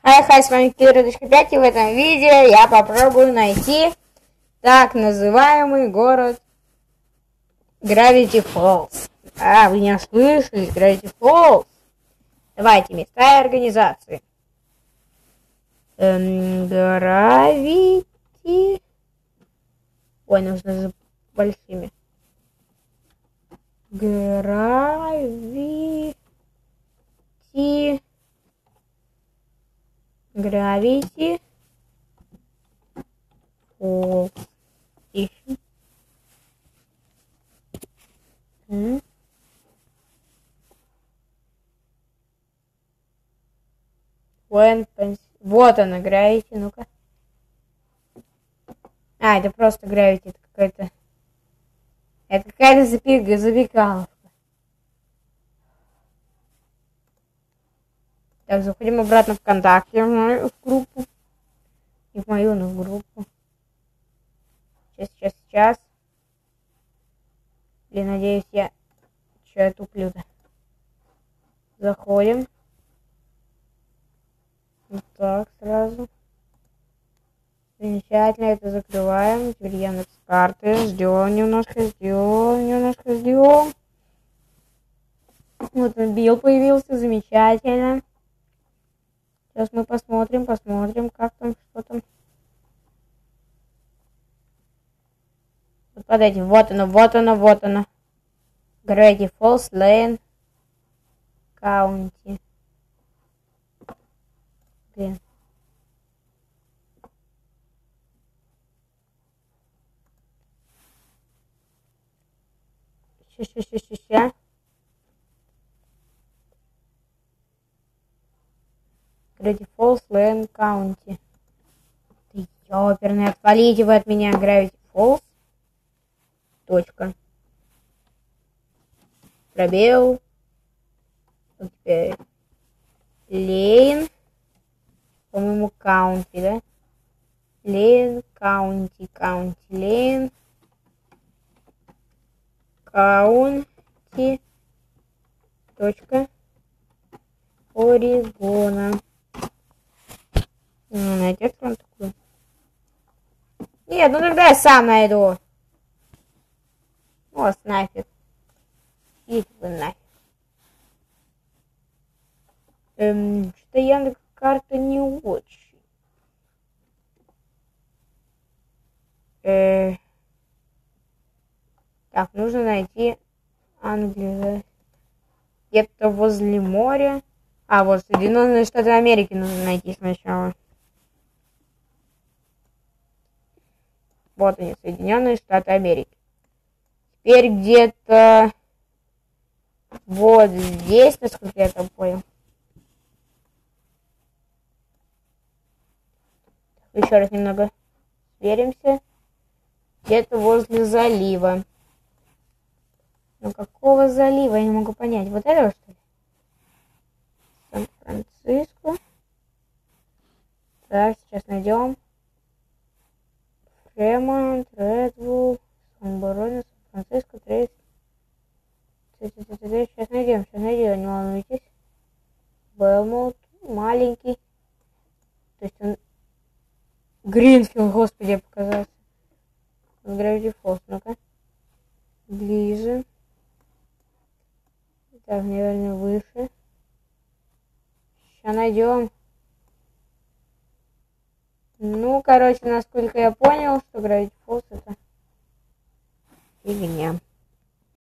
Хай, с вами Кира.5, и в этом видео я попробую найти так называемый город Gravity Falls. Вы меня слышали? Gravity Falls. Давайте, места и организации. Gravity... Ой, нужно за большими. Gravity Falls. Ищем. Вот она, Gravity, ну-ка. Это просто Gravity, это какая-то... Это какая-то забегаловка. Так, заходим обратно в ВКонтакте, в группу. Не в мою, но в группу. Сейчас. Блин, надеюсь, я туплю-то. Заходим. Вот так, сразу. Замечательно, это закрываем. Теперь Яндекс.Карты. Ждем немножко. Вот мобил появился, замечательно. Сейчас мы посмотрим, как там, что там. Вот под этим, вот она. Gravity Falls, Lane County. Блин. Ща. Gravity Falls, Lane County. Ты ёперный, отвалите вы от меня, Gravity Falls. Точка. Пробел. Вот теперь. Лейн. По-моему, County, да? Лейн, County, Лейн. County. Точка. Орегона. Найти кто он такой? Нет, ну тогда я сам найду. Вот, нафиг. Идите вы нафиг. Что-то Яндекс.Карта не очень. Так, нужно найти Англию, да? Где-то возле моря. Вот Соединенные Штаты Америки нужно найти сначала. Вот они, Соединенные Штаты Америки. Теперь где-то вот здесь, насколько я там понял. Еще раз немного сверимся. Где-то возле залива. Ну какого залива? Я не могу понять. Вот этого, что ли? Сан-Франциско. Так, сейчас найдем. Фремонт, Редвуд, Сан-Бароне, Сан-Франциско, Трейс. Сейчас найдем, не волнуйтесь. Белмоут, маленький. То есть он... Гринфилд, господи, я показался. Gravity Falls, ну-ка. Ближе. Так, наверное, выше. Сейчас найдем. Ну, короче, насколько я понял, что Gravity Falls это фигня.